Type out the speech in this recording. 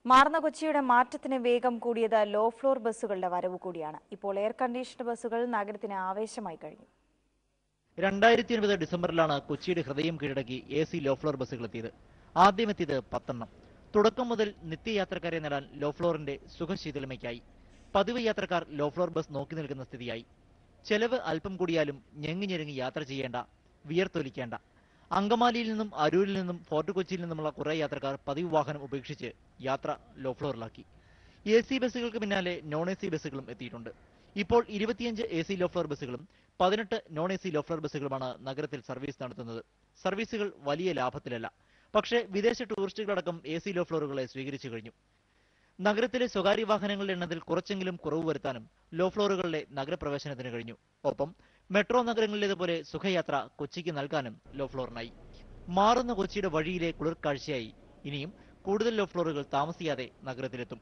മാറുന്ന കൊച്ചിയുടെ മാറ്റത്തിന് വേഗം കൂടിയത് ലോ ഫ്ലോർ ബസ്സുകളുടെ വരവ് കൂടിയാണ്. ഇപ്പോൾ എയർ കണ്ടീഷൻഡ് ബസ്സുകൾ നഗരത്തിന് ആവേശമായി കഴിഞ്ഞു. 2009 ഡിസംബറിലാണ് കൊച്ചിയുടെ ഹൃദയം കീഴടക്കി AC ലോ ഫ്ലോർ ബസ്സുകൾ എത്തിയത്. ആദ്യമെത്തിയത് 10 തുടക്കം മുതൽ നിത്യയാത്രക്കാരെ നേടാൻ ലോ ഫ്ലോറിന്റെ സുഖശീതളമയ്ക്കായി പതിവ് യാത്രക്കാർ ലോ ഫ്ലോർ ബസ് നോക്കി നിൽക്കുന്ന സ്ഥിതിയായി. ചെലവ് അല്പം കൂടിയാലും ഞെങ്ങി ഞെരുങ്ങി യാത്ര ചെയ്യേണ്ട, വിയർത്തൊലിക്കേണ്ട. അങ്കമാലിയിൽ നിന്നും അരൂരിൽ നിന്നും ഫോർട്ട് കൊച്ചിയിൽ നിന്നുമുള്ള കുറെ യാത്രക്കാർ പതിവ് വാഹനം ഉപേക്ഷിച്ച് യാത്ര ലോ ഫ്ലോറിലാക്കി. AC ബസ്സുകൾക്ക് പിന്നാലെ നോൺ AC ബസ്സുകളും എത്തിയിട്ടുണ്ട്. ഇപ്പോൾ 25 AC ലോ ഫ്ലോർ ബസ്സുകളും 18 നോൺ AC ലോ ഫ്ലോർ ബസ്സുകളുമാണ് നഗരത്തിൽ സർവീസ് നടത്തുന്നത്. സർവീസുകൾ വലിയ ലാഭത്തിലല്ല, പക്ഷേ വിദേശ ടൂറിസ്റ്റുകളടക്കം AC ലോ ഫ്ലോറുകളെ സ്വീകരിച്ചു കഴിഞ്ഞു. നഗരത്തിലെ സ്വകാര്യ വാഹനങ്ങളുടെ എണ്ണത്തിൽ കുറച്ചെങ്കിലും കുറവ് വരുത്താനും ലോ ഫ്ലോറുകളിലെ നഗരപ്രവേശനത്തിന് കഴിഞ്ഞു. ഒപ്പം മെട്രോ നഗരങ്ങളിലേതുപോലെ സുഖയാത്ര കൊച്ചിക്ക് നൽകാനും ലോ ഫ്ലോറിനായി. മാറുന്ന കൊച്ചിയുടെ വഴിയിലെ കുളിർക്കാഴ്ചയായി ഇനിയും കൂടുതൽ ലോ ഫ്ലോറുകൾ താമസിയാതെ നഗരത്തിലെത്തും.